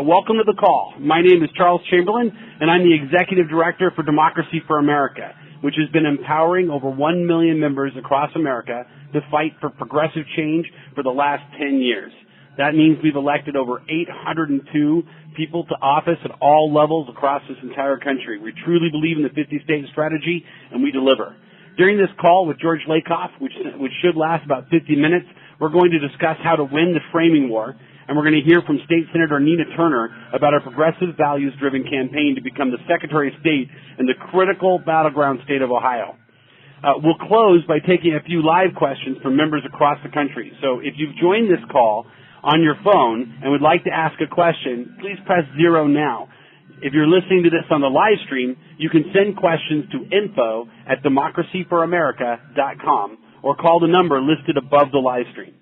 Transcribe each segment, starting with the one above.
Welcome to the call. My name is Charles Chamberlain, and I'm the Executive Director for Democracy for America, which has been empowering over 1 million members across America to fight for progressive change for the last 10 years. That means we've elected over 802 people to office at all levels across this entire country. We truly believe in the 50-state strategy, and we deliver. During this call with George Lakoff, which should last about 50 minutes, we're going to discuss how to win the framing war, and we're going to hear from State Senator Nina Turner about our progressive values-driven campaign to become the Secretary of State in the critical battleground state of Ohio. We'll close by taking a few live questions from members across the country. So if you've joined this call on your phone and would like to ask a question, please press 0 now. If you're listening to this on the live stream, you can send questions to info@democracyforamerica.com or call the number listed above the live stream.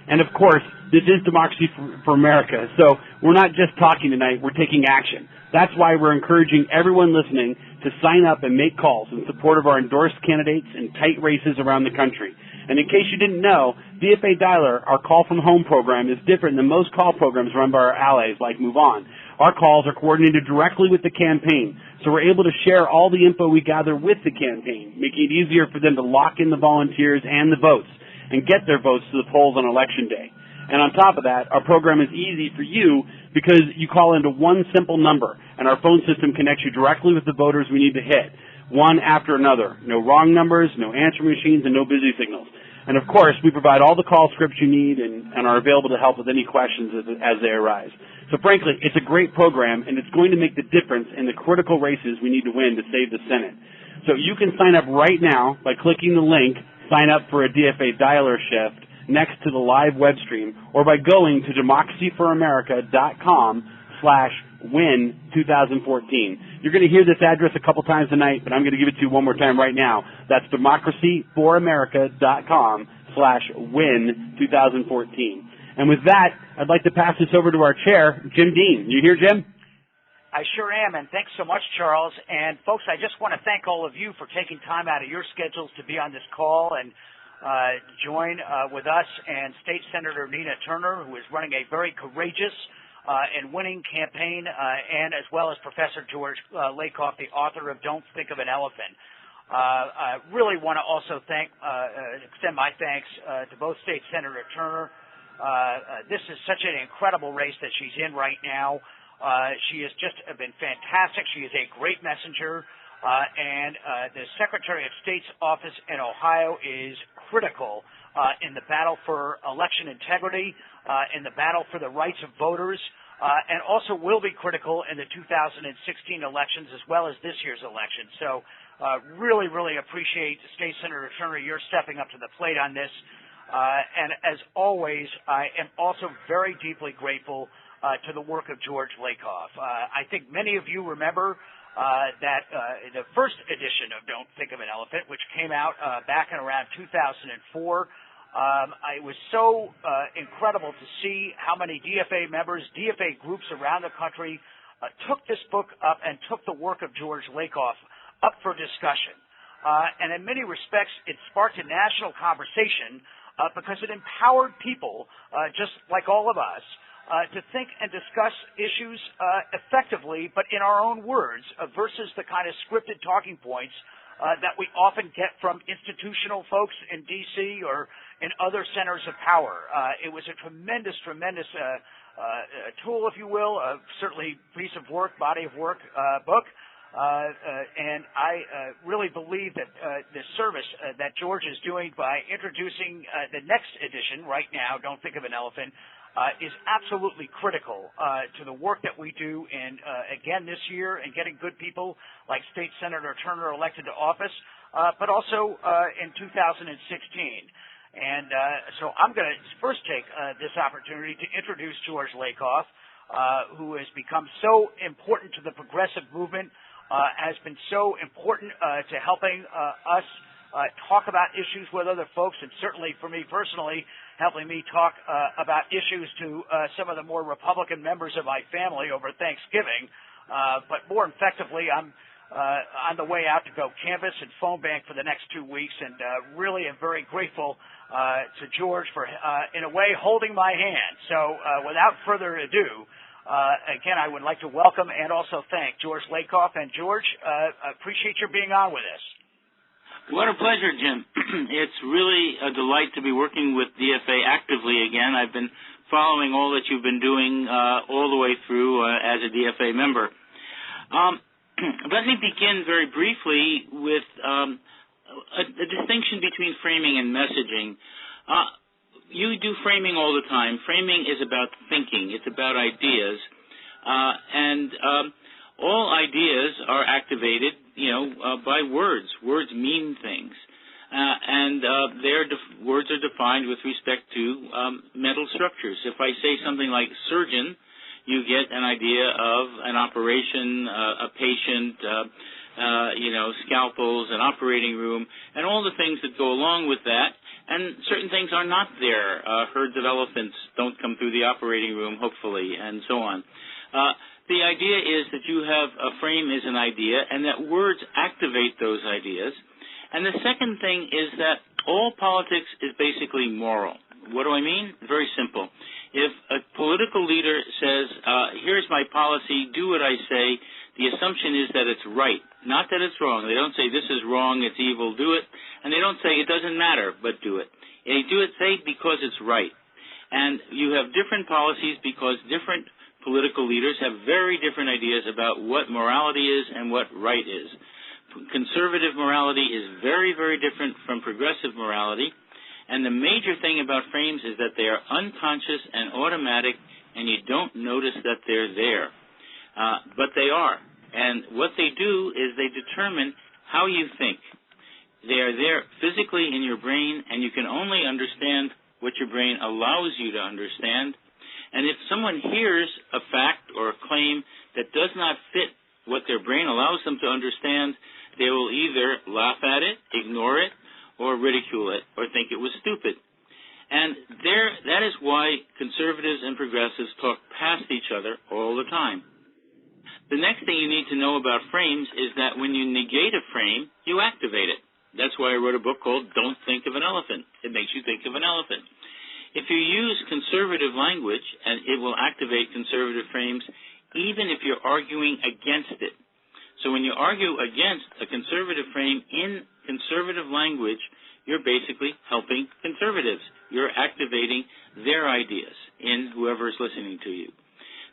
And of course, this is Democracy for America, so we're not just talking tonight, we're taking action. That's why we're encouraging everyone listening to sign up and make calls in support of our endorsed candidates in tight races around the country. And in case you didn't know, DFA Dialer, our call from home program, is different than most call programs run by our allies like Move On. Our calls are coordinated directly with the campaign, so we're able to share all the info we gather with the campaign, making it easier for them to lock in the volunteers and the votes and get their votes to the polls on Election Day. And on top of that, our program is easy for you because you call into one simple number, and our phone system connects you directly with the voters we need to hit, one after another. No wrong numbers, no answering machines, and no busy signals. And of course, we provide all the call scripts you need and are available to help with any questions as they arise. So frankly, it's a great program, and it's going to make the difference in the critical races we need to win to save the Senate. So you can sign up right now by clicking the link, sign up for a DFA dialer shift, next to the live web stream, or by going to democracyforamerica.com/win2014. You're going to hear this address a couple times tonight, but I'm going to give it to you one more time right now. That's democracyforamerica.com/win2014. And with that, I'd like to pass this over to our chair, Jim Dean. You here, Jim? I sure am, and thanks so much, Charles. And folks, I just want to thank all of you for taking time out of your schedules to be on this call and join with us and State Senator Nina Turner, who is running a very courageous and winning campaign, and as well as Professor George Lakoff, the author of Don't Think of an Elephant. I really want to also extend my thanks to both State Senator Turner. This is such an incredible race that she's in right now. She has just been fantastic. She is a great messenger. And the Secretary of State's office in Ohio is critical in the battle for election integrity, in the battle for the rights of voters, and also will be critical in the 2016 elections as well as this year's election. So really, really appreciate State Senator Turner, you're stepping up to the plate on this. And as always, I am also very deeply grateful to the work of George Lakoff. I think many of you remember that the first edition of Don't Think of an Elephant, which came out back in around 2004, it was so incredible to see how many DFA members, DFA groups around the country took this book up and took the work of George Lakoff up for discussion. And in many respects, it sparked a national conversation because it empowered people, just like all of us, to think and discuss issues effectively, but in our own words, versus the kind of scripted talking points that we often get from institutional folks in D.C. or in other centers of power. It was a tremendous, tremendous tool, if you will, certainly piece of work, body of work, book. And I really believe that the service that George is doing by introducing the next edition right now, Don't Think of an Elephant, is absolutely critical to the work that we do in, again, this year in getting good people like State Senator Turner elected to office, but also in 2016. And so I'm going to first take this opportunity to introduce George Lakoff, who has become so important to the progressive movement, has been so important to helping us talk about issues with other folks, and certainly for me personally, helping me talk about issues to some of the more Republican members of my family over Thanksgiving. But more effectively, I'm on the way out to go canvass and phone bank for the next 2 weeks, and really am very grateful to George for, in a way, holding my hand. So without further ado, Again, I would like to welcome and also thank George Lakoff. And George, appreciate your being on with us. What a pleasure, Jim. It's really a delight to be working with DFA actively again. I've been following all that you've been doing all the way through as a DFA member. Let me begin very briefly with a distinction between framing and messaging. You do framing all the time. Framing is about thinking. It's about ideas. And all ideas are activated, by words. Words mean things. And words are defined with respect to mental structures. If I say something like surgeon, you get an idea of an operation, a patient, scalpels, an operating room, and all the things that go along with that. And certain things are not there. Herds of elephants don't come through the operating room, hopefully, and so on. The idea is that you have a frame is an idea, and that words activate those ideas. And the second thing is that all politics is basically moral. What do I mean? Very simple. If a political leader says, here's my policy, do what I say, the assumption is that it's right, not that it's wrong. They don't say this is wrong, it's evil, do it. And they don't say it doesn't matter, but do it. They do it, say, because it's right. And you have different policies because different political leaders have very different ideas about what morality is and what right is. Conservative morality is very, very different from progressive morality. And the major thing about frames is that they are unconscious and automatic, and you don't notice that they're there. But they are. And what they do is they determine how you think. They are there physically in your brain, and you can only understand what your brain allows you to understand. And if someone hears a fact or a claim that does not fit what their brain allows them to understand, they will either laugh at it, ignore it, or ridicule it, or think it was stupid. And that is why conservatives and progressives talk past each other all the time. The next thing you need to know about frames is that when you negate a frame, you activate it. That's why I wrote a book called Don't Think of an Elephant. It makes you think of an elephant. If you use conservative language, and it will activate conservative frames, even if you're arguing against it. So when you argue against a conservative frame in conservative language, you're basically helping conservatives. You're activating their ideas in whoever is listening to you.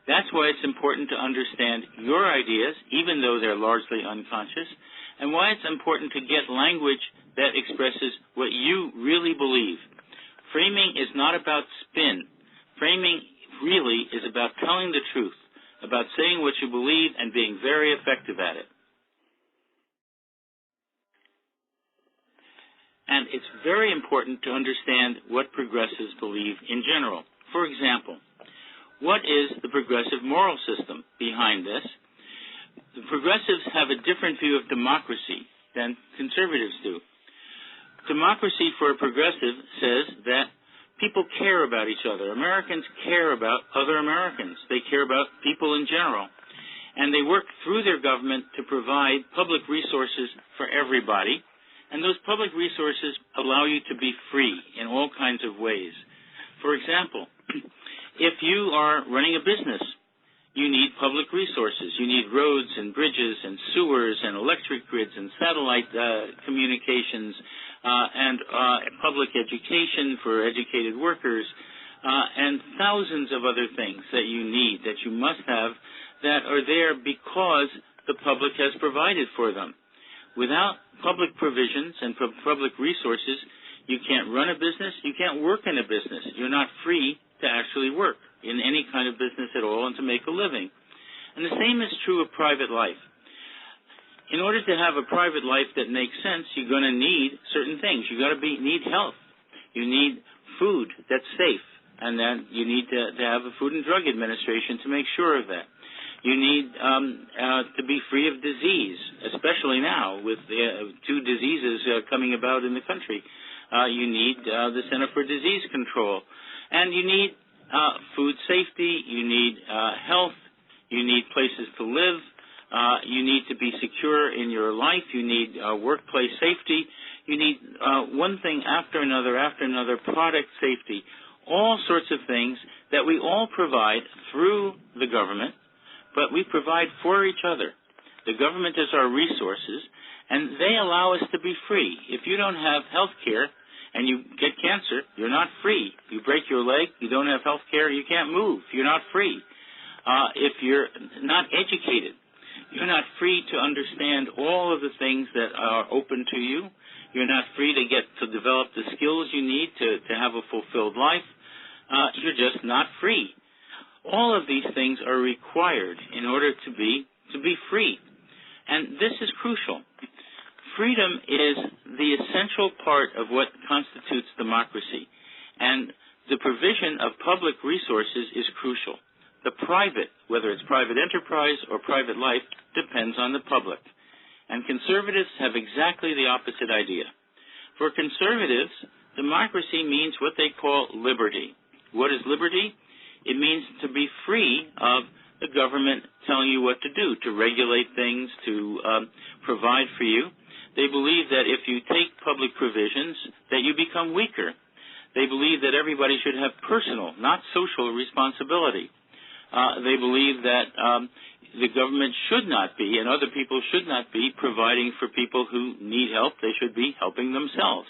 That's why it's important to understand your ideas, even though they're largely unconscious, and why it's important to get language that expresses what you really believe. Framing is not about spin. Framing really is about telling the truth, about saying what you believe and being very effective at it. And it's very important to understand what progressives believe in general. For example, what is the progressive moral system behind this? The progressives have a different view of democracy than conservatives do. Democracy for a progressive says that people care about each other. Americans care about other Americans. They care about people in general. And they work through their government to provide public resources for everybody. And those public resources allow you to be free in all kinds of ways. For example, if you are running a business, you need public resources. You need roads and bridges and sewers and electric grids and satellite communications and public education for educated workers and thousands of other things that you need, that you must have, that are there because the public has provided for them. Without public provisions and public resources, you can't run a business, you can't work in a business. You're not free to actually work in any kind of business at all and to make a living. And the same is true of private life. In order to have a private life that makes sense, you're going to need certain things. You've got to need health. You need food that's safe, and then you need to have a Food and Drug Administration to make sure of that. You need to be free of disease, especially now with two diseases coming about in the country. You need the Center for Disease Control. And you need food safety. You need health. You need places to live. You need to be secure in your life. You need workplace safety. You need one thing after another, product safety. all sorts of things that we all provide through the government, but we provide for each other. The government is our resources, and they allow us to be free. If you don't have health care and you get cancer, you're not free. You break your leg, you don't have health care, you can't move. You're not free. If you're not educated, you're not free to understand all of the things that are open to you. You're not free to develop the skills you need to have a fulfilled life. You're just not free. All of these things are required in order to be free. And this is crucial. Freedom is the essential part of what constitutes democracy. And the provision of public resources is crucial. The private, whether it's private enterprise or private life, depends on the public. And conservatives have exactly the opposite idea. For conservatives, democracy means what they call liberty. What is liberty? It means to be free of the government telling you what to do, to regulate things, to provide for you. They believe that if you take public provisions, that you become weaker. They believe that everybody should have personal, not social responsibility. They believe that the government should not be, and other people should not be, providing for people who need help. They should be helping themselves.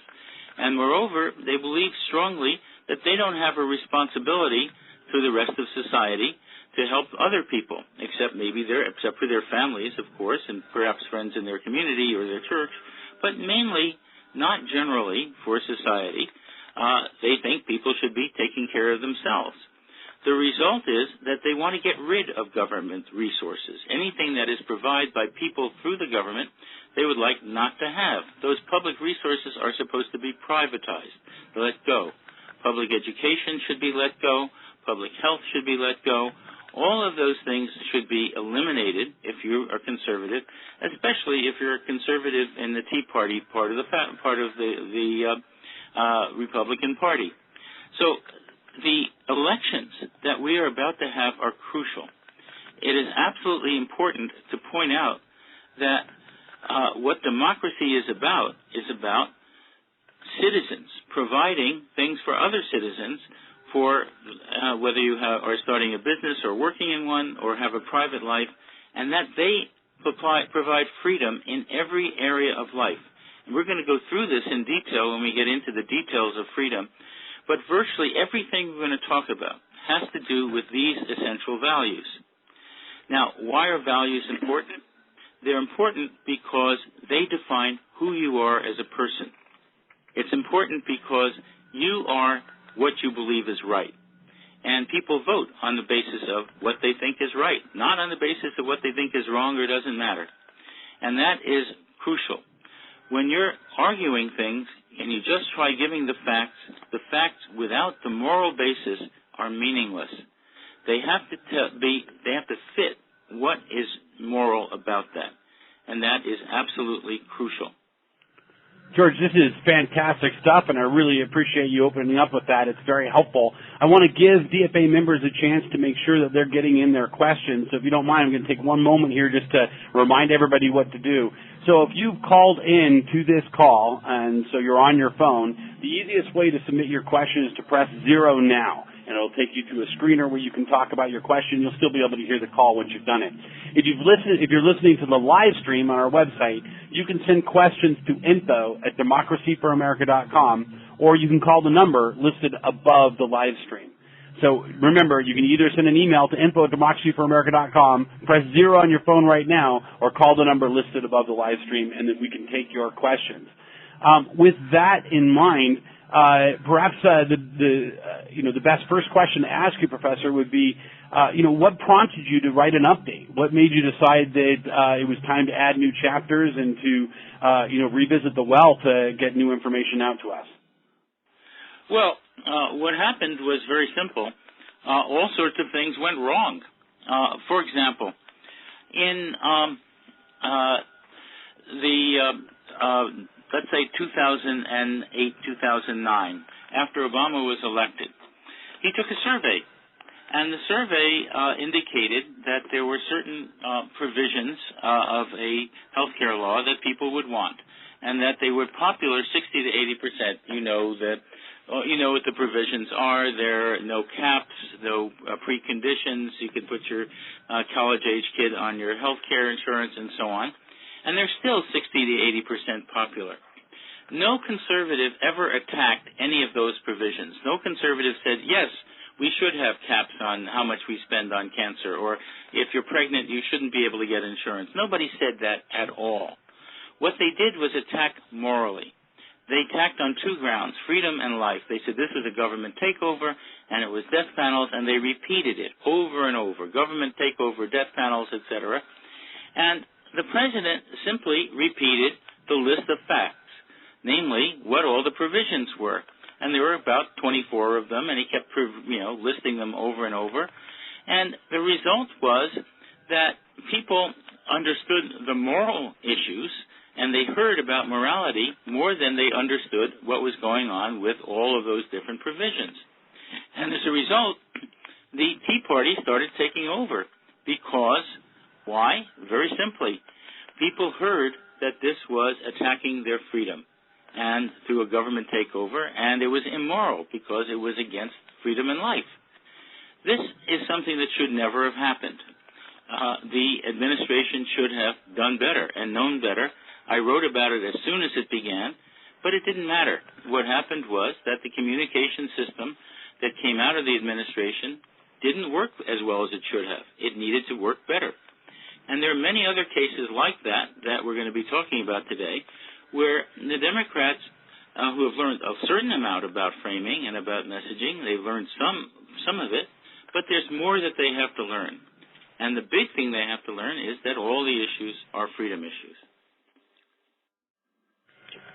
And moreover, they believe strongly that they don't have a responsibility to the rest of society to help other people, except for their families, of course, and perhaps friends in their community or their church, but mainly, not generally, for society. They think people should be taking care of themselves. The result is that they want to get rid of government resources. Anything that is provided by people through the government, they would like not to have. Those public resources are supposed to be privatized, let go. Public education should be let go. Public health should be let go. All of those things should be eliminated if you are conservative, especially if you're a conservative in the Tea Party part of the Republican Party. So the elections that we are about to have are crucial. It is absolutely important to point out that what democracy is about citizens providing things for other citizens for whether you are starting a business or working in one or have a private life, and that they provide freedom in every area of life. And we're going to go through this in detail when we get into the details of freedom, but virtually everything we're going to talk about has to do with these essential values. Now, why are values important? They're important because they define who you are as a person. It's important because you are what you believe is right. And people vote on the basis of what they think is right, not on the basis of what they think is wrong or doesn't matter. And that is crucial. When you're arguing things and you just try giving the facts without the moral basis are meaningless. They have to fit what is moral about that. And that is absolutely crucial. George, this is fantastic stuff, and I really appreciate you opening up with that. It's very helpful. I want to give DFA members a chance to make sure that they're getting in their questions. So if you don't mind, I'm going to take one moment here just to remind everybody what to do. So if you've called in to this call, and so you're on your phone, the easiest way to submit your question is to press 0 now. And it'll take you to a screener where you can talk about your question. You'll still be able to hear the call once you've done it. If you're listening to the live stream on our website, you can send questions to info@democracyforamerica.com, or you can call the number listed above the live stream. So remember, you can either send an email to info@democracyforamerica.com, press 0 on your phone right now, or call the number listed above the live stream, and then we can take your questions. With that in mind, perhaps the best first question to ask you, Professor, would be, what prompted you to write an update? What made you decide that it was time to add new chapters and to revisit the well to get new information out to us? Well, what happened was very simple. All sorts of things went wrong. For example, in let's say 2008, 2009, after Obama was elected, he took a survey. And the survey indicated that there were certain provisions of a health care law that people would want, and that they were popular 60 to 80%. You know, the You know what the provisions are. There are no caps, no preconditions. You can put your college-age kid on your health care insurance and so on. And they're still 60 to 80% popular. No conservative ever attacked any of those provisions. No conservative said, yes, we should have caps on how much we spend on cancer, or if you're pregnant, you shouldn't be able to get insurance. Nobody said that at all. What they did was attack morally. They attacked on two grounds, freedom and life. They said this was a government takeover, and it was death panels, and they repeated it over and over, government takeover, death panels, etc. And the president simply repeated the list of facts, namely what all the provisions were. And there were about 24 of them, and he kept listing them over and over. And the result was that people understood the moral issues, and they heard about morality more than they understood what was going on with all of those different provisions. And as a result, the Tea Party started taking over because, why? Very simply, people heard that this was attacking their freedom and through a government takeover, and it was immoral because it was against freedom and life. This is something that should never have happened. The administration should have done better and known better. I wrote about it as soon as it began, but it didn't matter. What happened was that the communication system that came out of the administration didn't work as well as it should have. It needed to work better. And there are many other cases like that we're going to be talking about today, where the Democrats who have learned a certain amount about framing and about messaging, they've learned some of it, but there's more that they have to learn. And the big thing they have to learn is that all the issues are freedom issues.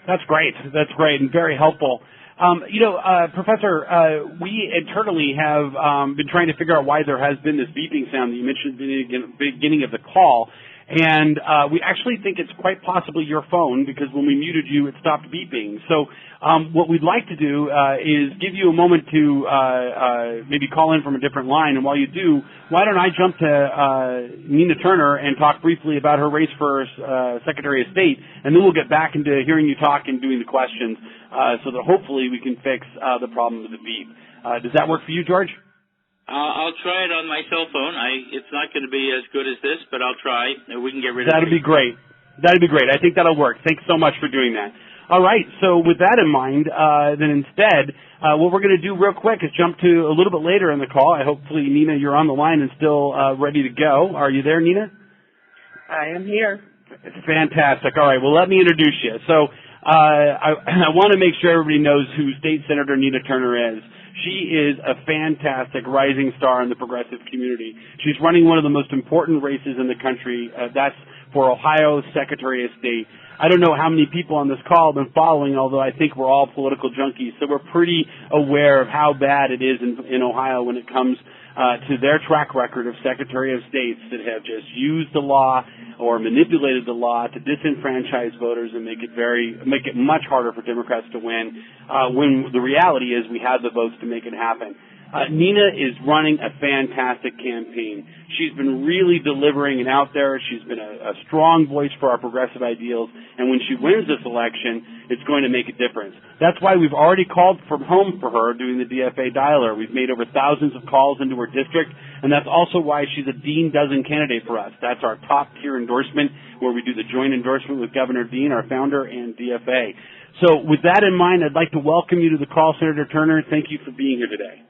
That's great, and very helpful. Professor, we internally have been trying to figure out why there has been this beeping sound that you mentioned at the beginning of the call. And we actually think it's quite possibly your phone because when we muted you, it stopped beeping. So what we'd like to do is give you a moment to maybe call in from a different line. And while you do, why don't I jump to Nina Turner and talk briefly about her race for Secretary of State, and then we'll get back into hearing you talk and doing the questions so that hopefully we can fix the problem with the beep. Does that work for you, George? I'll try it on my cell phone. It's not going to be as good as this, but I'll try. We can get rid of it. That'd be great. That'd be great. I think that'll work. Thanks so much for doing that. All right. So with that in mind, then instead, what we're going to do real quick is jump to a little bit later in the call. Hopefully, Nina, you're on the line and still ready to go. Are you there, Nina? I am here. Fantastic. All right. Well, let me introduce you. So I want to make sure everybody knows who State Senator Nina Turner is. She is a fantastic rising star in the progressive community. She's running one of the most important races in the country. That's for Ohio Secretary of State. I don't know how many people on this call have been following, although I think we're all political junkies, so we're pretty aware of how bad it is in Ohio when it comes to their track record of Secretary of States that have just used the law or manipulated the law to disenfranchise voters and make it much harder for Democrats to win, when the reality is we have the votes to make it happen. Nina is running a fantastic campaign. She's been really delivering and out there. She's been a strong voice for our progressive ideals, and when she wins this election, it's going to make a difference. That's why we've already called from home for her doing the DFA dialer. We've made over thousands of calls into her district, and that's also why she's a Dean Dozen candidate for us. That's our top-tier endorsement where we do the joint endorsement with Governor Dean, our founder, and DFA. So with that in mind, I'd like to welcome you to the call, Senator Turner. Thank you for being here today.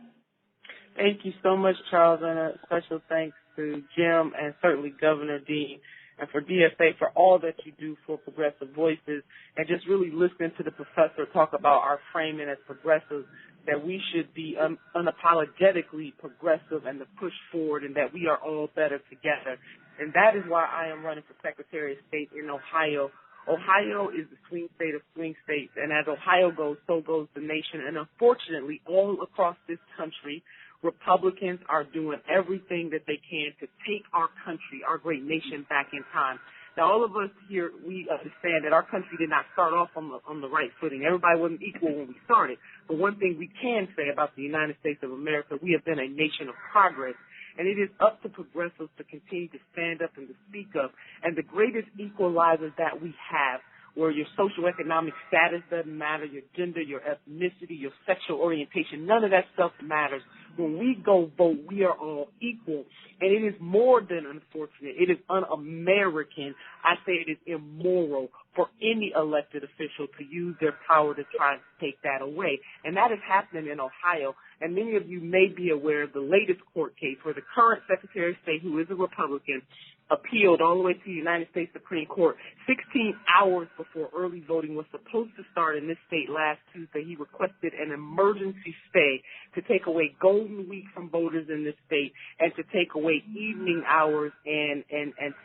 Thank you so much, Charles, and a special thanks to Jim and certainly Governor Dean and for DFA for all that you do for progressive voices and just really listening to the professor talk about our framing as progressives, that we should be unapologetically progressive and to push forward and that we are all better together. And that is why I am running for Secretary of State in Ohio. Ohio is the swing state of swing states, and as Ohio goes, so goes the nation. And unfortunately, all across this country, Republicans are doing everything that they can to take our country, our great nation, back in time. Now, all of us here, we understand that our country did not start off on the right footing. Everybody wasn't equal when we started. But one thing we can say about the United States of America, we have been a nation of progress. And it is up to progressives to continue to stand up and to speak up. And the greatest equalizers that we have where your socioeconomic status doesn't matter, your gender, your ethnicity, your sexual orientation, none of that stuff matters. When we go vote, we are all equal. And it is more than unfortunate. It is un-American. I say it is immoral for any elected official to use their power to try and take that away. And that is happening in Ohio. And many of you may be aware of the latest court case where the current Secretary of State, who is a Republican, appealed all the way to the United States Supreme Court 16 hours before early voting was supposed to start in this state last Tuesday. He requested an emergency stay to take away Golden Week from voters in this state and to take away evening hours and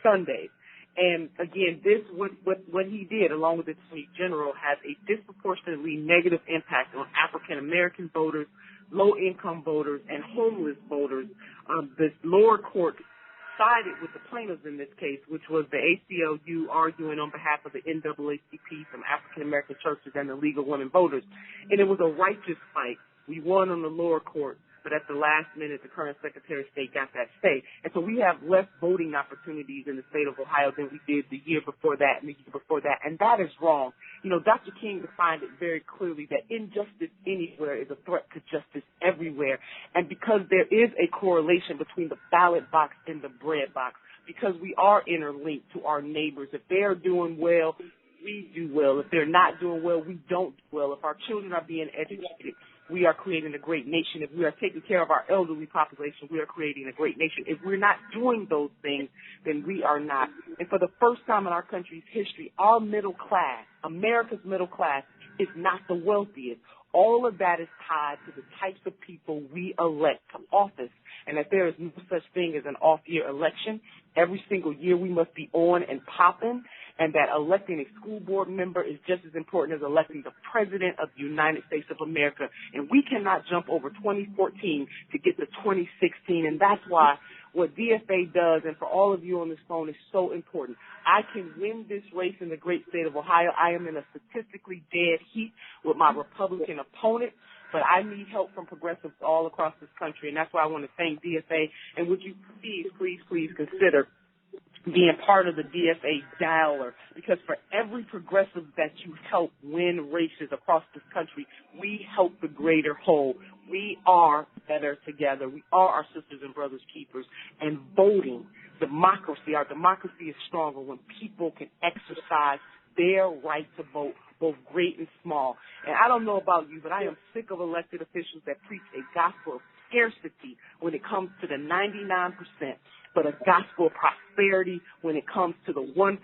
Sundays. And again, this what he did, along with the Attorney General, has a disproportionately negative impact on African American voters, low-income voters, and homeless voters. This lower court sided with the plaintiffs in this case, which was the ACLU arguing on behalf of the NAACP, some African American churches, and the League of Women Voters. And it was a righteous fight. We won on the lower court, but at the last minute, the current Secretary of State got that stay. And so we have less voting opportunities in the state of Ohio than we did the year before that and the year before that, and that is wrong. You know, Dr. King defined it very clearly that injustice anywhere is a threat to justice everywhere. And because there is a correlation between the ballot box and the bread box, because we are interlinked to our neighbors, if they are doing well, we do well. If they're not doing well, we don't do well. If our children are being educated, we are creating a great nation. If we are taking care of our elderly population, we are creating a great nation. If we're not doing those things, then we are not. And for the first time in our country's history, our middle class, America's middle class, is not the wealthiest. All of that is tied to the types of people we elect to office. And that there is no such thing as an off-year election. Every single year we must be on and popping, and that electing a school board member is just as important as electing the President of the United States of America. And we cannot jump over 2014 to get to 2016, and that's why what DFA does, and for all of you on this phone, is so important. I can win this race in the great state of Ohio. I am in a statistically dead heat with my Republican opponent, but I need help from progressives all across this country, and that's why I want to thank DFA. And would you please consider being part of the DFA dialer, because for every progressive that you help win races across this country, we help the greater whole. We are better together. We are our sisters and brothers keepers. And voting, democracy, our democracy is stronger when people can exercise their right to vote, both great and small. And I don't know about you, but I am sick of elected officials that preach a gospel of scarcity when it comes to the 99%, but a gospel of prosperity when it comes to the 1%.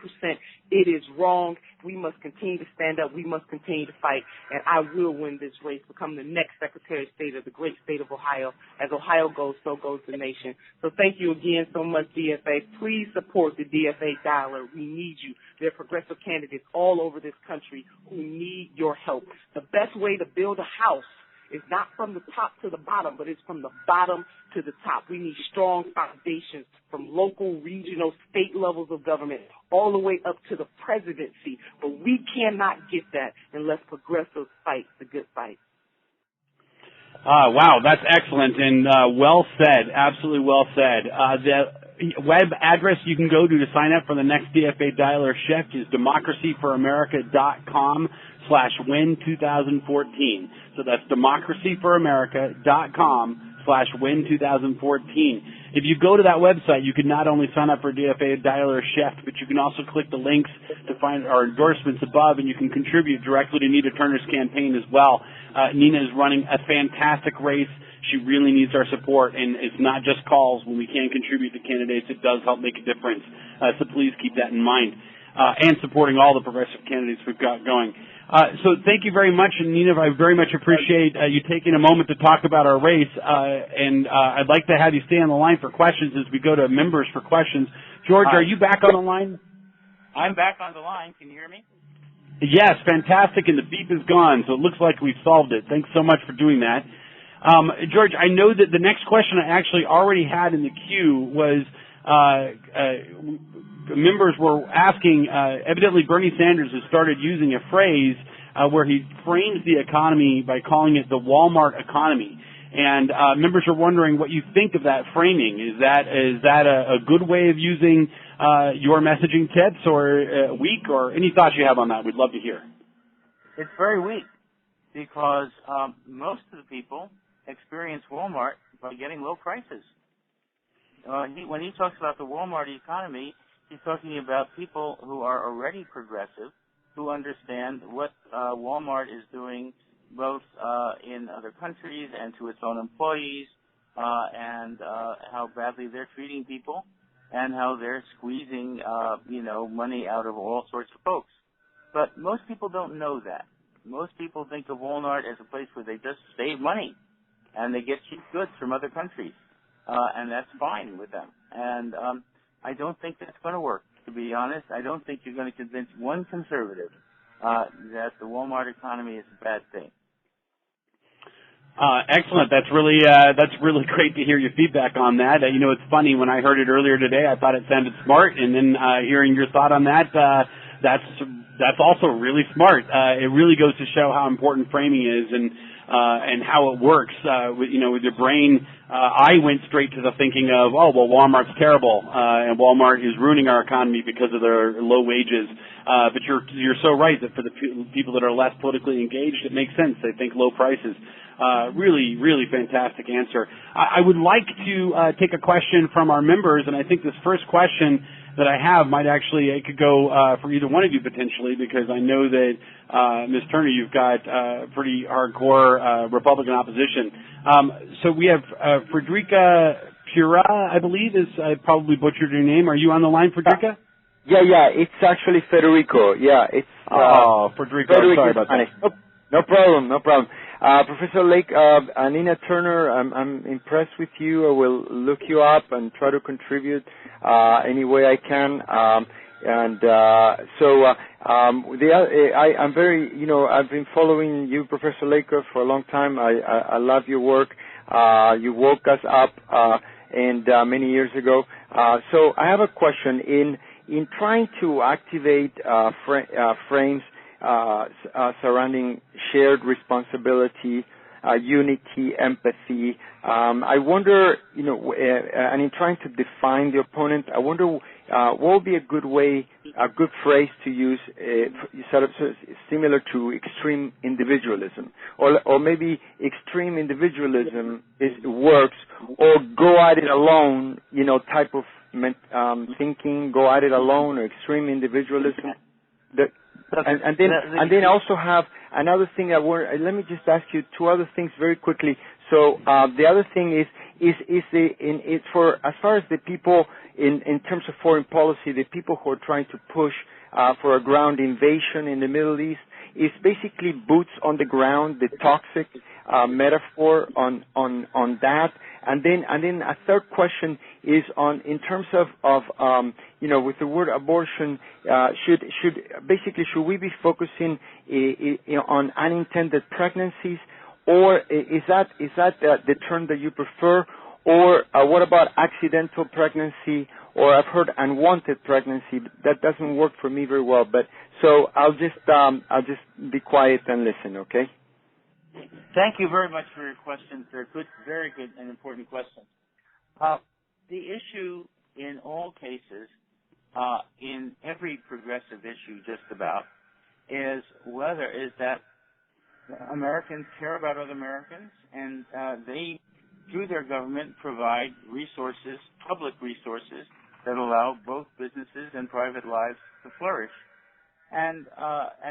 It is wrong. We must continue to stand up. We must continue to fight, and I will win this race, become the next Secretary of State of the great state of Ohio. As Ohio goes, so goes the nation. So thank you again so much, DFA. Please support the DFA dialer. We need you. There are progressive candidates all over this country who need your help. The best way to build a house is not from the top to the bottom, but it's from the bottom to the top. We need strong foundations from local, regional, state levels of government all the way up to the presidency. But we cannot get that unless progressives fight the good fight. Wow, that's excellent and well said. Absolutely well said. The web address you can go to sign up for the next DFA dialer shift is democracyforamerica.com/win2014. So that's democracyforamerica.com/win2014. If you go to that website, you can not only sign up for DFA dialer shift, but you can also click the links to find our endorsements above, and you can contribute directly to Nina Turner's campaign as well. Nina is running a fantastic race. She really needs our support, and it's not just calls. When we can contribute to candidates, it does help make a difference. So please keep that in mind. And supporting all the progressive candidates we've got going. So thank you very much, and Nina, I very much appreciate you taking a moment to talk about our race, and I'd like to have you stay on the line for questions as we go to members for questions. George, are you back on the line? I'm back on the line. Can you hear me? Yes, fantastic, and the beep is gone, so it looks like we've solved it. Thanks so much for doing that. George, I know that the next question I actually already had in the queue was members were asking, evidently Bernie Sanders has started using a phrase where he frames the economy by calling it the Walmart economy. And members are wondering what you think of that framing. Is that a good way of using your messaging tips, or weak, or any thoughts you have on that? We'd love to hear. It's very weak because most of the people experience Walmart by getting low prices. When he talks about the Walmart economy, he's talking about people who are already progressive, who understand what Walmart is doing both in other countries and to its own employees, and how badly they're treating people, and how they're squeezing, money out of all sorts of folks. But most people don't know that. Most people think of Walmart as a place where they just save money, and they get cheap goods from other countries, and that's fine with them. And I don't think that's going to work, to be honest. I don't think you're going to convince one conservative that the Walmart economy is a bad thing. Excellent. That's really great to hear your feedback on that. It's funny, when I heard it earlier today, I thought it sounded smart, and then hearing your thought on that, that's also really smart. It really goes to show how important framing is and how it works. With your brain, I went straight to the thinking of, Walmart's terrible, and Walmart is ruining our economy because of their low wages. But you're so right that for the people that are less politically engaged, it makes sense. They think low prices. Really, really fantastic answer. I would like to take a question from our members, and I think this first question that I have it could go for either one of you potentially, because I know that Ms. Turner, you've got pretty hardcore Republican opposition. So we have Frederica Pura, I believe, I probably butchered your name. Are you on the line, Frederica? Yeah, it's actually Federico. Yeah, it's Federico. Sorry about that. No problem. Professor Lake, Nina Turner, I'm impressed with you. I will look you up and try to contribute any way I can. I'm very, I've been following you, Professor Lakoff, for a long time. I love your work. You woke us up many years ago. So I have a question. In trying to activate frames surrounding shared responsibility, unity, empathy. I wonder, and in trying to define the opponent, I wonder what would be a good phrase to use, sort of similar to extreme individualism, or maybe extreme individualism works, or go at it alone, type of thinking, go at it alone, or extreme individualism. And then also have another thing. Let me just ask you two other things very quickly. So the other thing is for as far as the people in terms of foreign policy, the people who are trying to push for a ground invasion in the Middle East, is basically boots on the ground, the toxic metaphor on that. And then a third question is in terms of with the word abortion, should we be focusing on unintended pregnancies, or is that the term that you prefer, or what about accidental pregnancy, or I've heard unwanted pregnancy? That doesn't work for me very well. But so I'll just be quiet and listen, okay? Thank you very much for your questions. They're good, very good and important questions. The issue in all cases, in every progressive issue just about, is that Americans care about other Americans, and they, through their government, provide resources, public resources, that allow both businesses and private lives to flourish. And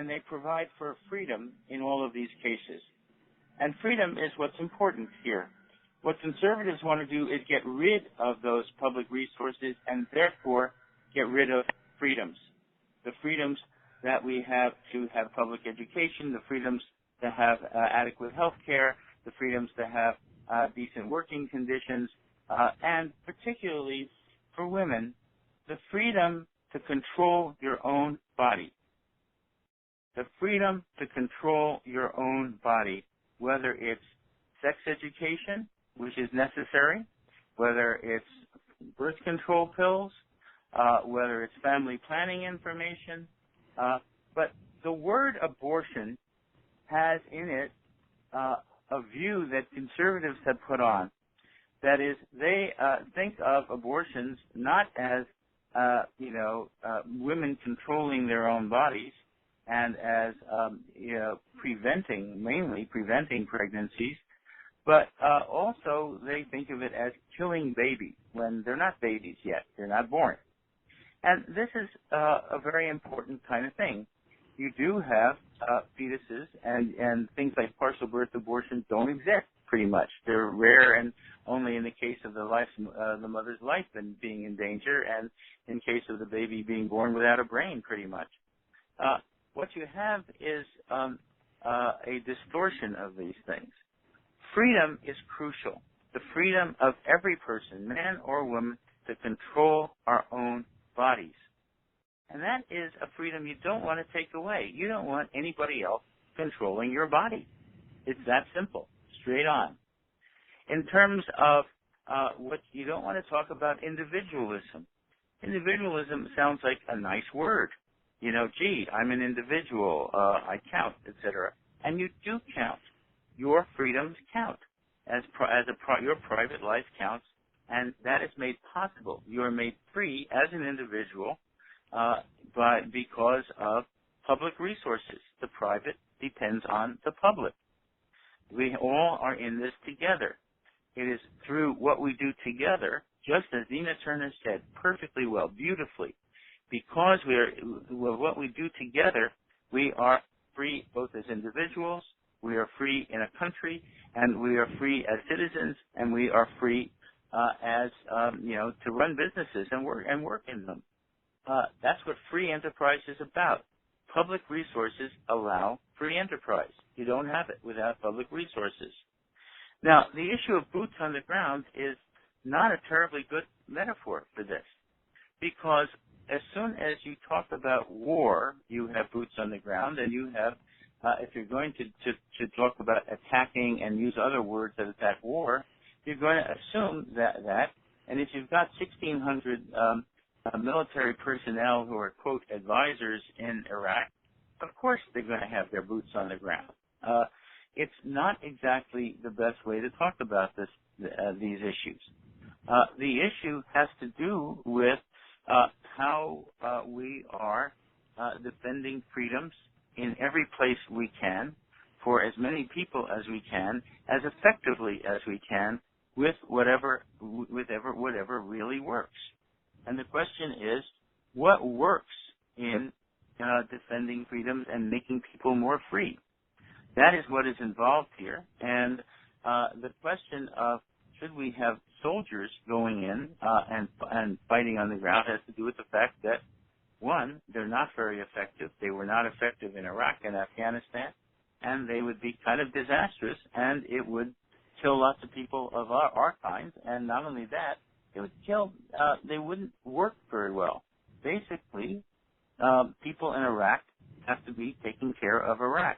they provide for freedom in all of these cases. And freedom is what's important here. What conservatives want to do is get rid of those public resources and therefore get rid of freedoms. The freedoms that we have to have public education, the freedoms to have adequate health care, the freedoms to have decent working conditions, and particularly for women, the freedom to control your own body. The freedom to control your own body, whether it's sex education, which is necessary, whether it's birth control pills, whether it's family planning information. But the word abortion has in it a a view that conservatives have put on. That is, they think of abortions not as women controlling their own bodies and as mainly preventing pregnancies, but also they think of it as killing babies when they're not babies yet, they're not born. And this is a very important kind of thing. You do have fetuses, and things like partial birth abortions don't exist pretty much. They're rare, and only in the case of the mother's life and being in danger, and in case of the baby being born without a brain, pretty much. What you have is a distortion of these things. Freedom is crucial. The freedom of every person, man or woman, to control our own bodies. And that is a freedom you don't want to take away. You don't want anybody else controlling your body. It's that simple, straight on. In terms of what you don't want to talk about individualism. Individualism sounds like a nice word. Gee, I'm an individual, I count, etc. And you do count. Your freedoms count. Your private life counts, and that is made possible. You are made free as an individual because of public resources. The private depends on the public. We all are in this together. It is through what we do together, just as Nina Turner said perfectly well, beautifully, because what we do together, we are free both as individuals, we are free in a country, and we are free as citizens, and we are free to run businesses and work in them. That's what free enterprise is about. Public resources allow free enterprise. You don't have it without public resources. Now, the issue of boots on the ground is not a terribly good metaphor for this, because as soon as you talk about war, you have boots on the ground, and you have, if you're going to talk about attacking and use other words that attack war, you're going to assume that, and if you've got 1,600 military personnel who are, quote, advisors in Iraq, of course they're going to have their boots on the ground. It's not exactly the best way to talk about these issues. The issue has to do with how we are defending freedoms in every place we can, for as many people as we can, as effectively as we can, with whatever really works. And the question is, what works in defending freedoms and making people more free? That is what is involved here. And the question of should we have soldiers going in and fighting on the ground has to do with the fact that, one, they're not very effective. They were not effective in Iraq and Afghanistan, and they would be kind of disastrous, and it would kill lots of people of our kind. And not only that, it would they wouldn't work very well. Basically, people in Iraq have to be taking care of Iraq.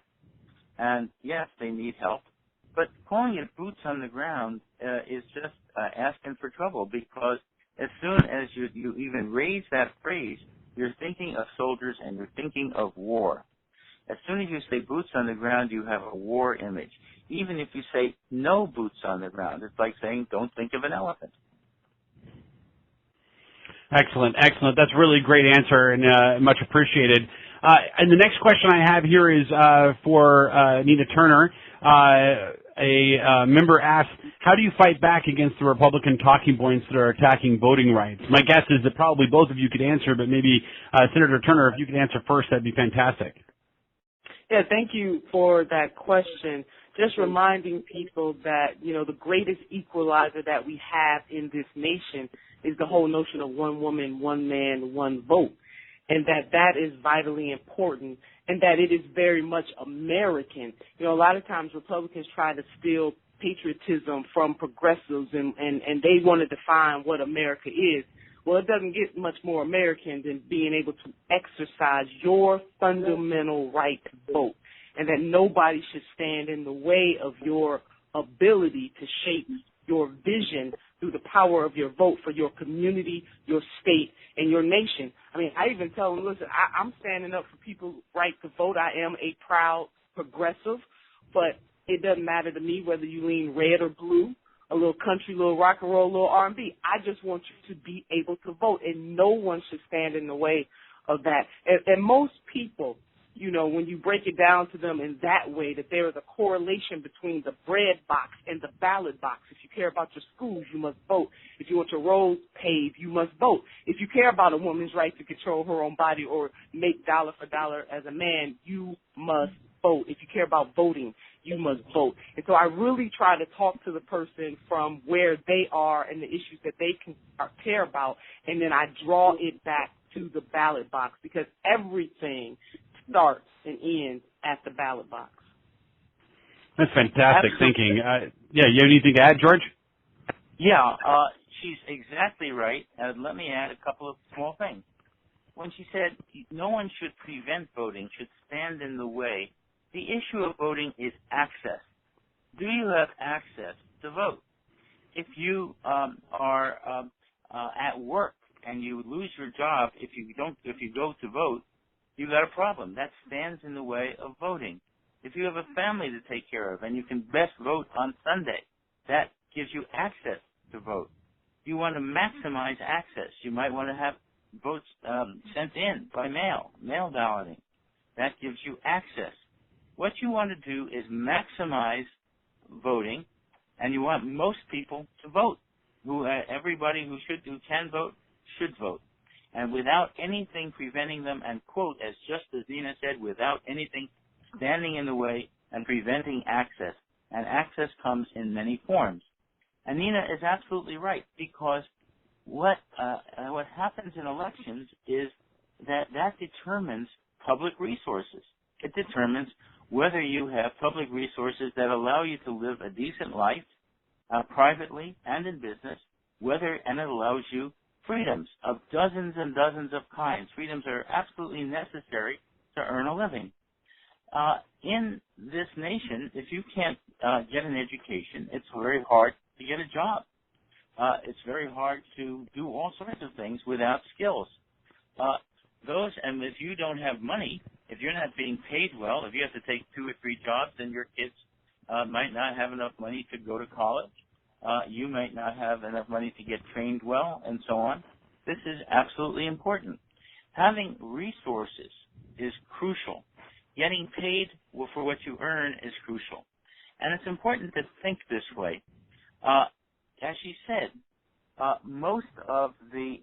And yes, they need help, but calling it boots on the ground is just asking for trouble, because as soon as you even raise that phrase, you're thinking of soldiers and you're thinking of war. As soon as you say boots on the ground, you have a war image. Even if you say no boots on the ground, it's like saying don't think of an elephant. Excellent. That's a really great answer and much appreciated. And the next question I have here is for Nina Turner. A member asked, how do you fight back against the Republican talking points that are attacking voting rights? My guess is that probably both of you could answer, but maybe Senator Turner, if you could answer first, that'd be fantastic. Yeah, thank you for that question. Just reminding people that, the greatest equalizer that we have in this nation is the whole notion of one woman, one man, one vote, and that is vitally important, and that it is very much American. A lot of times Republicans try to steal patriotism from progressives, and they want to define what America is. Well, it doesn't get much more American than being able to exercise your fundamental right to vote, and that nobody should stand in the way of your ability to shape your vision through the power of your vote for your community, your state, and your nation. I mean, I even tell them, listen, I'm standing up for people's right to vote. I am a proud progressive, but It doesn't matter to me whether you lean red or blue, a little country, a little rock and roll, a little R&B. I just want you to be able to vote, and no one should stand in the way of that. And most people, you know, when you break it down to them in that way, that there is a correlation between the bread box and the ballot box. If you care about your schools, you must vote. If you want your roads paved, you must vote. If you care about a woman's right to control her own body or make dollar for dollar as a man, you must vote. If you care about voting, you must vote. And so I really try to talk to the person from where they are and the issues that they care about, and then I draw it back to the ballot box, because everything starts and ends at the ballot box. That's fantastic thinking. Yeah, you have anything to add, George? Yeah, she's exactly right. Let me add a couple of small things. When she said no one should prevent voting, should stand in the way, the issue of voting is access. Do you have access to vote? If you are at work and you lose your job if you go to vote, you got a problem. That stands in the way of voting. If you have a family to take care of and you can best vote on Sunday, that gives you access to vote. You want to maximize access. You might want to have votes sent in by mail balloting. That gives you access. What you want to do is maximize voting, and you want most people to vote. Everybody who can vote should vote. And without anything preventing them, and quote, as Nina said, without anything standing in the way and preventing access. And access comes in many forms. And Nina is absolutely right, because what happens in elections is that determines public resources. It determines whether you have public resources that allow you to live a decent life, privately and in business, and it allows you freedoms of dozens and dozens of kinds. Freedoms are absolutely necessary to earn a living. In this nation, if you can't get an education, it's very hard to get a job. It's very hard to do all sorts of things without skills. And if you don't have money, if you're not being paid well, if you have to take 2 or 3 jobs, then your kids might not have enough money to go to college. You might not have enough money to get trained well, and so on. This is absolutely important. Having resources is crucial. Getting paid for what you earn is crucial. And it's important to think this way. As she said, most of the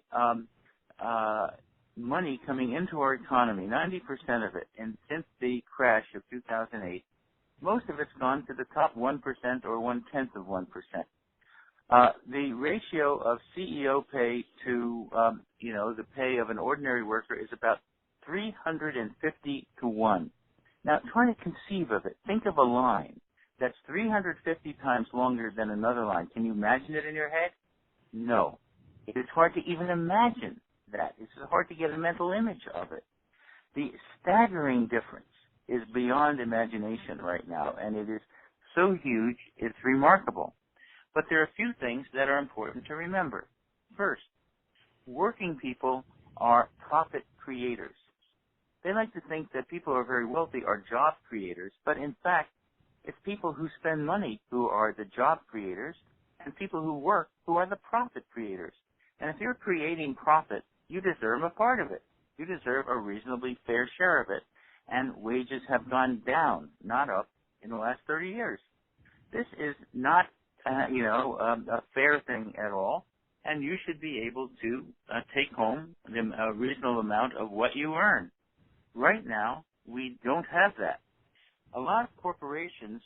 money coming into our economy, 90% of it, and since the crash of 2008, most of it's gone to the top 1% or 1/10 of 1%. The ratio of CEO pay to, the pay of an ordinary worker is about 350 to 1. Now, try to conceive of it. Think of a line that's 350 times longer than another line. Can you imagine it in your head? No. It is hard to even imagine that. It's hard to get a mental image of it. The staggering difference is beyond imagination right now, and it is so huge, it's remarkable. But there are a few things that are important to remember. First, working people are profit creators. They like to think that people who are very wealthy are job creators, but in fact, it's people who spend money who are the job creators, and people who work who are the profit creators. And if you're creating profit, you deserve a part of it. You deserve a reasonably fair share of it. And wages have gone down, not up, in the last 30 years. This is not, a fair thing at all, and you should be able to take home a reasonable amount of what you earn. Right now, we don't have that. A lot of corporations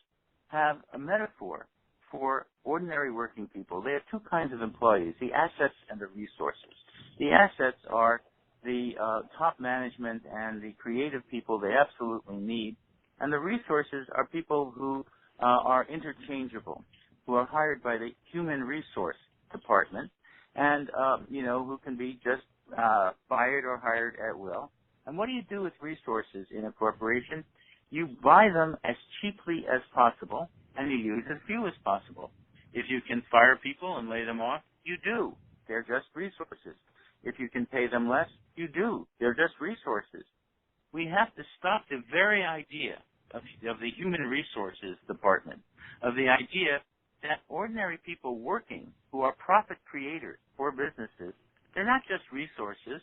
have a metaphor for ordinary working people. They have 2 kinds of employees, the assets and the resources. The assets are the top management and the creative people they absolutely need, and the resources are people who are interchangeable, who are hired by the human resource department, and who can be just fired or hired at will. And what do you do with resources in a corporation? You buy them as cheaply as possible, and you use as few as possible. If you can fire people and lay them off, you do. They're just resources. If you can pay them less, you do. They're just resources. We have to stop the very idea the Human Resources Department, of the idea that ordinary people working who are profit creators for businesses, they're not just resources.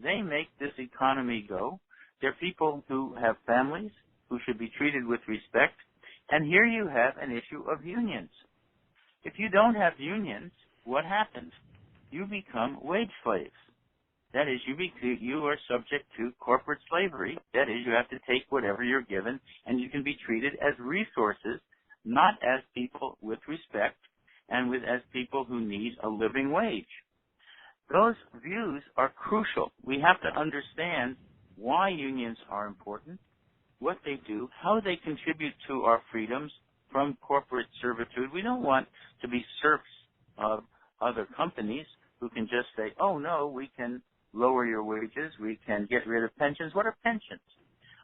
They make this economy go. They're people who have families, who should be treated with respect. And here you have an issue of unions. If you don't have unions, what happens? You become wage slaves. That is, you are subject to corporate slavery. That is, you have to take whatever you're given, and you can be treated as resources, not as people with respect and as people who need a living wage. Those views are crucial. We have to understand why unions are important, what they do, how they contribute to our freedoms from corporate servitude. We don't want to be serfs of other companies who can just say, oh, no, we can lower your wages, we can get rid of pensions. What are pensions?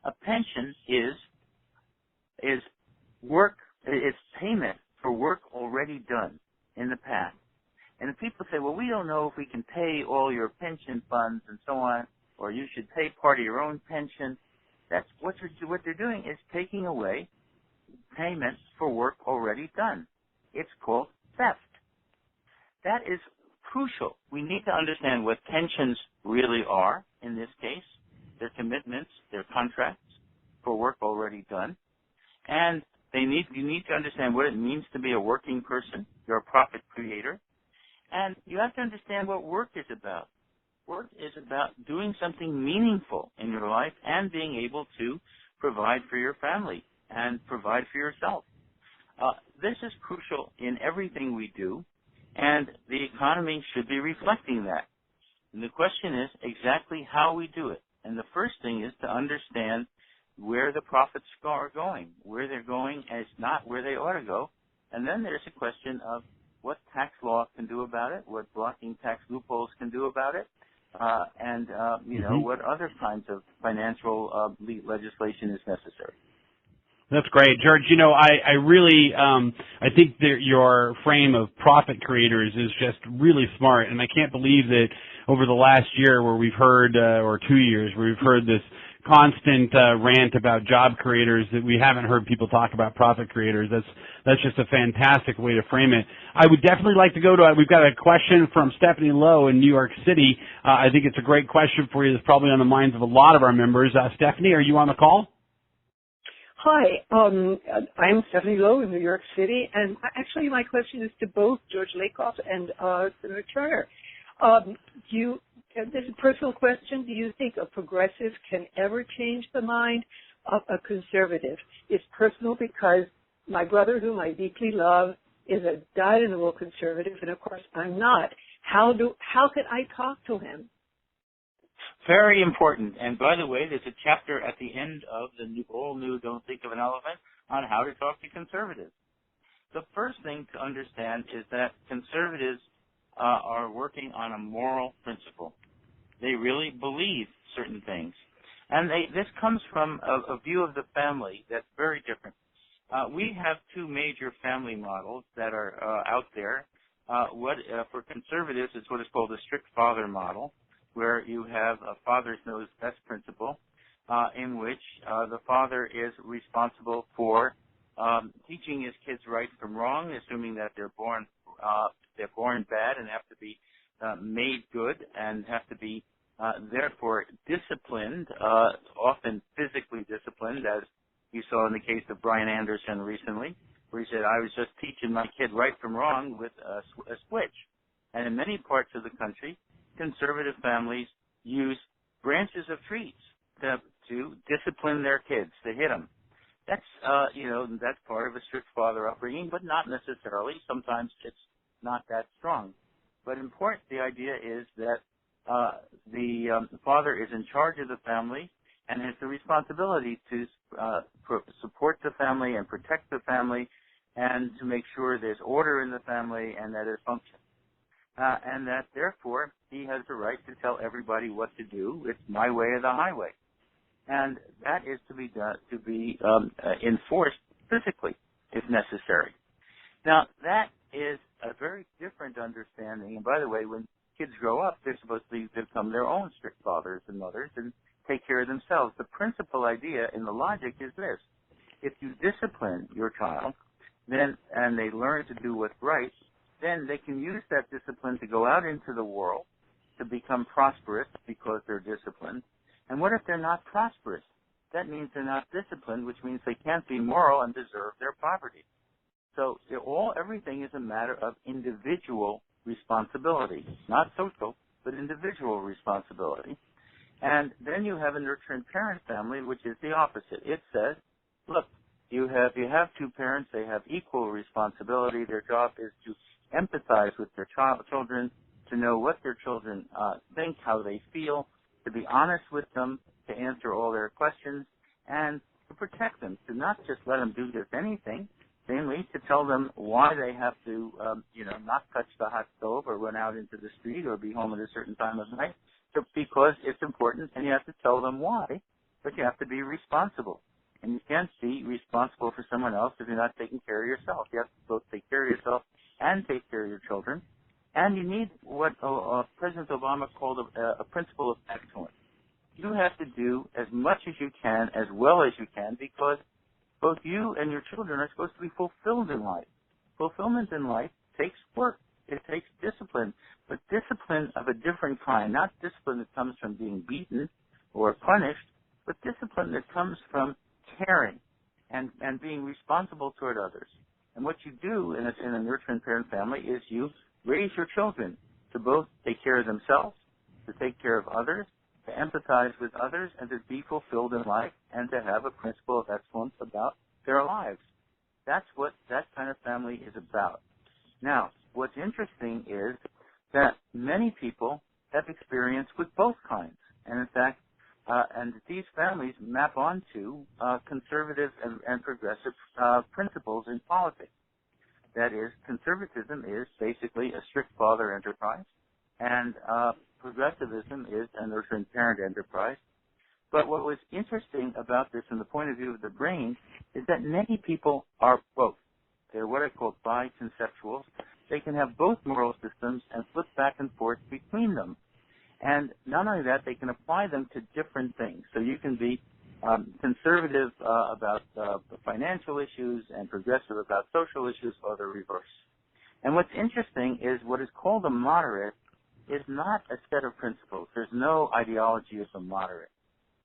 A pension is work, it's payment for work already done in the past. And if people say, well, we don't know if we can pay all your pension funds and so on, or you should pay part of your own pension, that's what they're doing is taking away payments for work already done. It's called theft. That is crucial. We need to understand what pensions really are in this case, their commitments, their contracts for work already done. And you need to understand what it means to be a working person. You're a profit creator. And you have to understand what work is about. Work is about doing something meaningful in your life and being able to provide for your family and provide for yourself. This is crucial in everything we do, and the economy should be reflecting that. And the question is exactly how we do it. And the first thing is to understand where the profits are going. Where they're going is not where they ought to go. And then there's a question of what tax law can do about it, what blocking tax loopholes can do about it, and what other kinds of financial legislation is necessary. That's great, George. I really I think that your frame of profit creators is just really smart, and I can't believe that over the last year where we've heard, or 2 years, where we've heard this constant rant about job creators, that we haven't heard people talk about profit creators. That's just a fantastic way to frame it. I would definitely like to go to, we've got a question from Stephanie Lowe in New York City. I think it's a great question for you that's probably on the minds of a lot of our members. Stephanie, are you on the call? Hi, I'm Stephanie Lowe in New York City, and actually my question is to both George Lakoff and Senator Turner. This is a personal question. Do you think a progressive can ever change the mind of a conservative? It's personal because my brother, whom I deeply love, is a dyed-in-the-wool conservative, and of course I'm not. How can I talk to him? Very important. And by the way, there's a chapter at the end of the all new Don't Think of an Elephant on how to talk to conservatives. The first thing to understand is that conservatives are working on a moral principle. They really believe certain things. And this comes from a view of the family that's very different. We have two major family models that are out there. For conservatives, it's what is called a strict father model, where you have a father knows best principle, in which the father is responsible for teaching his kids right from wrong, assuming that they're born bad and have to be made good and have to be therefore disciplined, often physically disciplined, as you saw in the case of Brian Anderson recently, where he said, I was just teaching my kid right from wrong with a switch. And in many parts of the country, conservative families use branches of trees to discipline their kids, to hit them. That's, that's part of a strict father upbringing, but not necessarily. Sometimes it's not that strong. But important, the idea is that the father is in charge of the family and has the responsibility to support the family and protect the family and to make sure there's order in the family and that it functions. And that, therefore, he has the right to tell everybody what to do. It's my way or the highway. And that is to be enforced physically, if necessary. Now, that is a very different understanding. And by the way, when kids grow up, they're supposed to become their own strict fathers and mothers and take care of themselves. The principal idea in the logic is this. if you discipline your child, then and they learn to do what's right, then they can use that discipline to go out into the world to become prosperous because they're disciplined. And what if they're not prosperous? That means they're not disciplined, which means they can't be moral and deserve their poverty. So everything is a matter of individual responsibility, not social, but individual responsibility. And then you have a nurturing parent family, which is the opposite. It says, look, you have two parents, they have equal responsibility. Their job is to empathize with their children, to know what their children think, how they feel, to be honest with them, to answer all their questions, and to protect them, to not just let them do just anything, mainly to tell them why they have to, not touch the hot stove or run out into the street or be home at a certain time of night, because it's important, and you have to tell them why, but you have to be responsible. And you can't be responsible for someone else if you're not taking care of yourself. You have to both take care of yourself and take care of your children. And you need what President Obama called a principle of excellence. You have to do as much as you can, as well as you can, because both you and your children are supposed to be fulfilled in life. Fulfillment in life takes work. It takes discipline, but discipline of a different kind, not discipline that comes from being beaten or punished, but discipline that comes from caring and being responsible toward others. And what you do in a nurturing parent family is you raise your children to both take care of themselves, to take care of others, to empathize with others, and to be fulfilled in life, and to have a principle of excellence about their lives. That's what that kind of family is about. Now, what's interesting is that many people have experience with both kinds. And in fact, and these families map onto conservative and progressive principles in politics. That is, conservatism is basically a strict father enterprise, and progressivism is a nurturing parent enterprise. But what was interesting about this from the point of view of the brain is that many people are both. They're what I call biconceptuals. They can have both moral systems and flip back and forth between them. And not only that, they can apply them to different things. So you can be conservative about financial issues and progressive about social issues, or the reverse. And what's interesting is what is called a moderate is not a set of principles. There's no ideology of a moderate.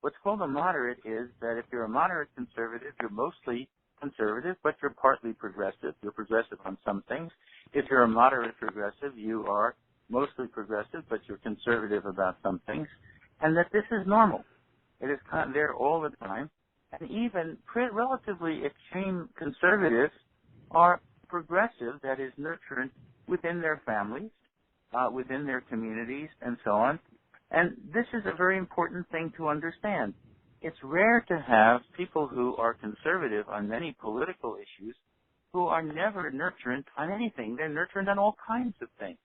What's called a moderate is that if you're a moderate conservative, you're mostly conservative, but you're partly progressive. You're progressive on some things. If you're a moderate progressive, you are mostly progressive, but you're conservative about some things, and that this is normal. It is kind of there all the time. And even relatively extreme conservatives are progressive, that is, nurturing within their families, within their communities, and so on. And this is a very important thing to understand. It's rare to have people who are conservative on many political issues who are never nurturant on anything. They're nurturant on all kinds of things.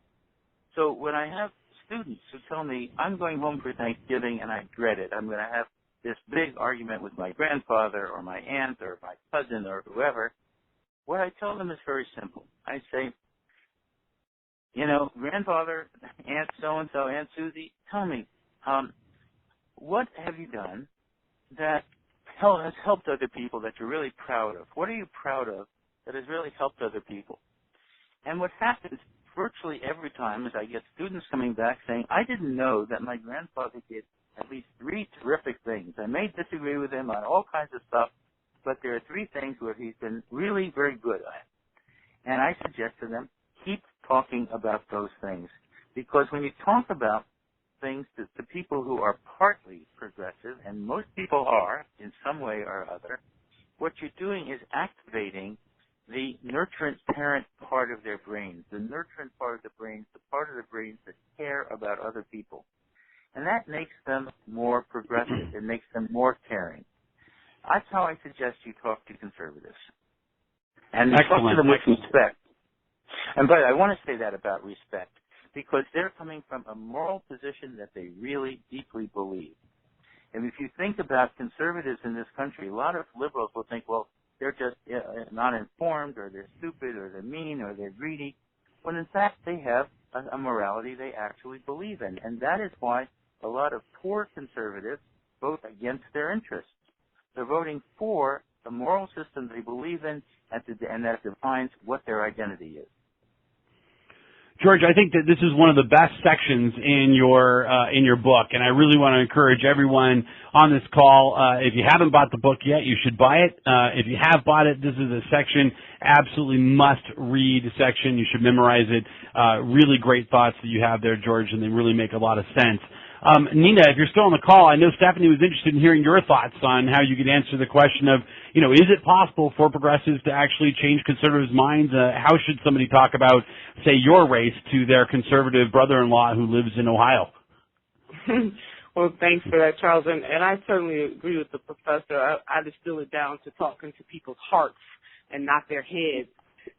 So when I have students who tell me, I'm going home for Thanksgiving and I dread it, I'm going to have this big argument with my grandfather or my aunt or my cousin or whoever, what I tell them is very simple. I say, grandfather, Aunt so-and-so, Aunt Susie, tell me, what have you done that has helped other people that you're really proud of? What are you proud of that has really helped other people? And what happens virtually every time is I get students coming back saying, I didn't know that my grandfather did at least 3 terrific things. I may disagree with him on all kinds of stuff, but there are 3 things where he's been really very good at. And I suggest to them, keep talking about those things. Because when you talk about things to people who are partly progressive, and most people are in some way or other, what you're doing is activating the nurturant parent part of their brains, the nurturant part of the brains, the part of the brains that care about other people. And that makes them more progressive. It makes them more caring. That's how I suggest you talk to conservatives. And talk to them with respect. And by the way, I want to say that about respect, because they're coming from a moral position that they really deeply believe. And if you think about conservatives in this country, a lot of liberals will think, well, they're just not informed, or they're stupid, or they're mean, or they're greedy, when in fact they have a morality they actually believe in. And that is why a lot of poor conservatives vote against their interests. They're voting for the moral system they believe in, and that defines what their identity is. George, I think that this is one of the best sections in your book, and I really want to encourage everyone on this call. If you haven't bought the book yet, you should buy it. If you have bought it, this is a section, absolutely must-read section. You should memorize it. Really great thoughts that you have there, George, and they really make a lot of sense. Nina, if you're still on the call, I know Stephanie was interested in hearing your thoughts on how you could answer the question of, is it possible for progressives to actually change conservatives' minds? How should somebody talk about, say, your race to their conservative brother-in-law who lives in Ohio? Well, thanks for that, Charles. And I certainly agree with the professor. I distill it down to talking to people's hearts and not their heads,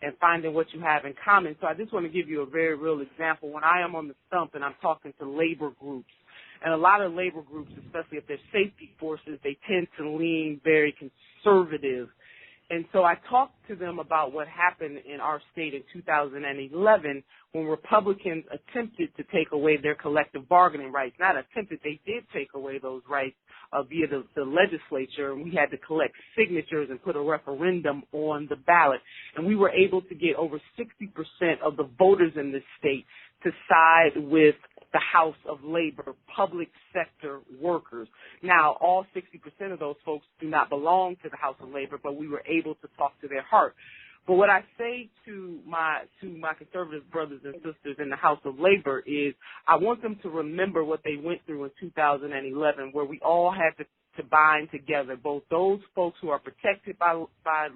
and finding what you have in common. So I just want to give you a very real example. When I am on the stump and I'm talking to labor groups, and a lot of labor groups, especially if they're safety forces, they tend to lean very conservative. And so I talked to them about what happened in our state in 2011 when Republicans attempted to take away their collective bargaining rights. Not attempted, they did take away those rights via the legislature, and we had to collect signatures and put a referendum on the ballot. And we were able to get over 60% of the voters in this state to side with the House of Labor, public sector workers. Now, all 60% of those folks do not belong to the House of Labor, but we were able to talk to their heart. But what I say to my conservative brothers and sisters in the House of Labor is I want them to remember what they went through in 2011, where we all had to bind together, both those folks who are protected by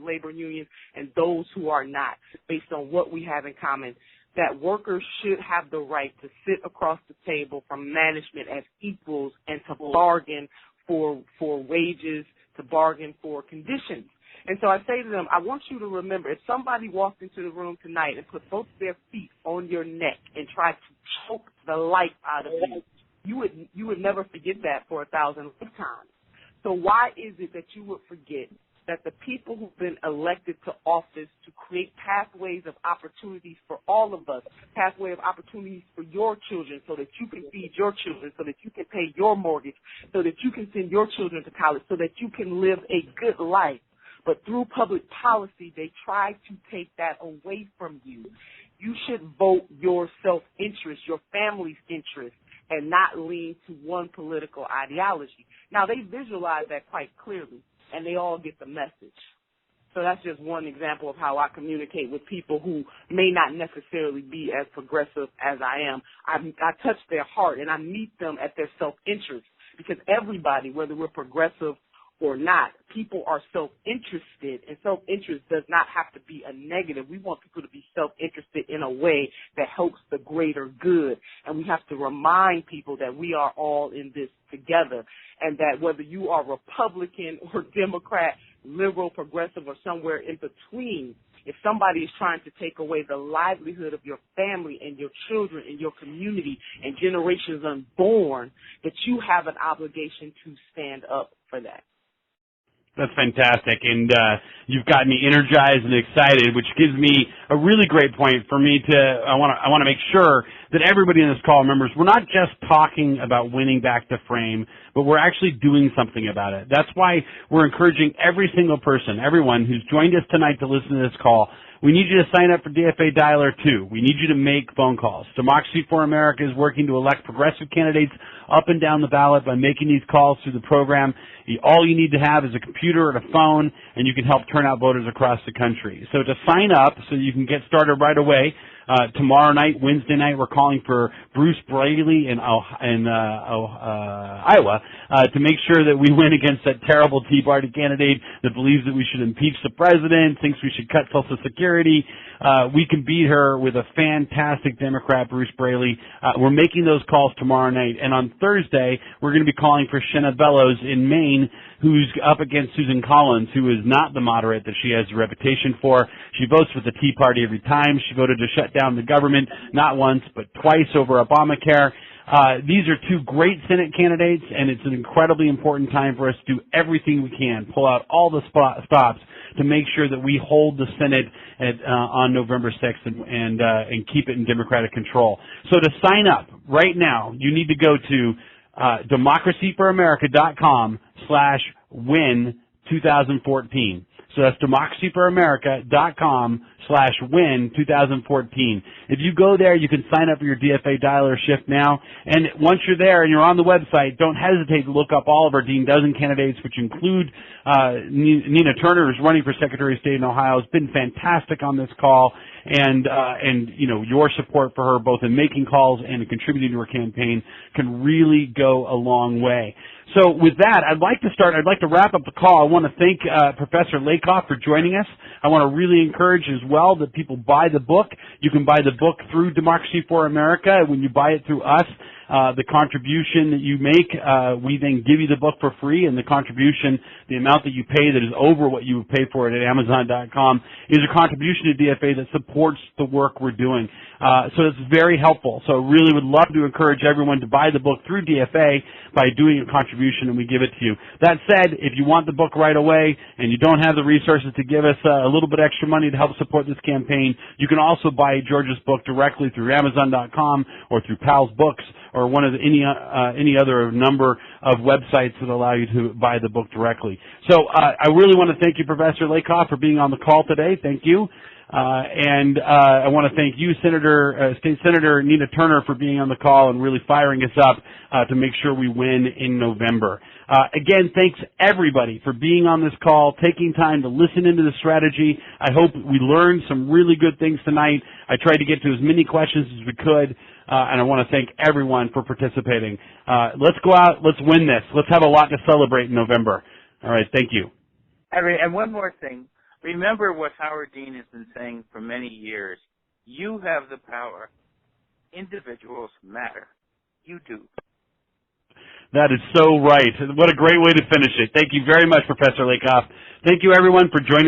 labor unions and those who are not, based on what we have in common, that workers should have the right to sit across the table from management as equals and to bargain for wages, to bargain for conditions. And so I say to them, I want you to remember, if somebody walked into the room tonight and put both their feet on your neck and tried to choke the life out of you, you would never forget that for 1,000 lifetimes. So why is it that you would forget that the people who've been elected to office to create pathways of opportunities for all of us, pathway of opportunities for your children so that you can feed your children, so that you can pay your mortgage, so that you can send your children to college, so that you can live a good life. But through public policy, they try to take that away from you. You should vote your self-interest, your family's interest, and not lean to one political ideology. Now, they visualize that quite clearly, and they all get the message. So that's just one example of how I communicate with people who may not necessarily be as progressive as I am. I touch their heart, and I meet them at their self-interest, because everybody, whether we're progressive or not, people are self-interested, and self-interest does not have to be a negative. We want people to be self-interested in a way that helps the greater good, and we have to remind people that we are all in this together, and that whether you are Republican or Democrat, liberal, progressive, or somewhere in between, if somebody is trying to take away the livelihood of your family and your children and your community and generations unborn, that you have an obligation to stand up for that. That's fantastic, and you've got me energized and excited, which gives me a really great point for me to. I want to make sure that everybody in this call remembers we're not just talking about winning back the frame, but we're actually doing something about it. That's why we're encouraging every single person, everyone who's joined us tonight to listen to this call. We need you to sign up for DFA Dialer 2. We need you to make phone calls. Democracy for America is working to elect progressive candidates up and down the ballot by making these calls through the program. All you need to have is a computer and a phone, and you can help turn out voters across the country. So to sign up so you can get started right away, tomorrow night, Wednesday night, we're calling for Bruce Braley in Iowa to make sure that we win against that terrible Tea Party candidate that believes that we should impeach the president, thinks we should cut Social Security. We can beat her with a fantastic Democrat, Bruce Braley. We're making those calls tomorrow night. And on Thursday, we're going to be calling for Shenna Bellows in Maine, who's up against Susan Collins, who is not the moderate that she has a reputation for. She votes with the Tea Party every time. She voted to shut down the government, not once, but twice over Obamacare. These are two great Senate candidates, and it's an incredibly important time for us to do everything we can, pull out all the stops to make sure that we hold the Senate on November 6th and keep it in Democratic control. So to sign up right now, you need to go to democracyforamerica.com/win democracyforamerica.com/win2014. So that's democracyforamerica.com/win2014. If you go there, you can sign up for your DFA dialer shift now. And once you're there and you're on the website, don't hesitate to look up all of our Dean Dozen candidates, which include Nina Turner, who's running for Secretary of State in Ohio. Has been fantastic on this call, and you know, your support for her, both in making calls and in contributing to her campaign, can really go a long way. So with that, I'd like to wrap up the call. I want to thank Professor Lakoff for joining us. I want to really encourage as well that people buy the book. You can buy the book through Democracy for America. When you buy it through us, the contribution that you make, we then give you the book for free, and the contribution, the amount that you pay that is over what you would pay for it at Amazon.com, is a contribution to DFA that supports the work we're doing. So it's very helpful. So I really would love to encourage everyone to buy the book through DFA by doing a contribution, and we give it to you. That said, if you want the book right away and you don't have the resources to give us a little bit extra money to help support this campaign, you can also buy George's book directly through Amazon.com or through Pal's Books or one of any other number of websites that allow you to buy the book directly. So I really want to thank you, Professor Lakoff, for being on the call today. Thank you. And I want to thank you, State Senator Nina Turner, for being on the call and really firing us up to make sure we win in November. Again, thanks everybody for being on this call, taking time to listen into the strategy. I hope we learned some really good things tonight. I tried to get to as many questions as we could, and I want to thank everyone for participating. Let's go out, let's win this. Let's have a lot to celebrate in November. All right, thank you. And one more thing. Remember what Howard Dean has been saying for many years. You have the power. Individuals matter. You do. That is so right. What a great way to finish it. Thank you very much, Professor Lakoff. Thank you, everyone, for joining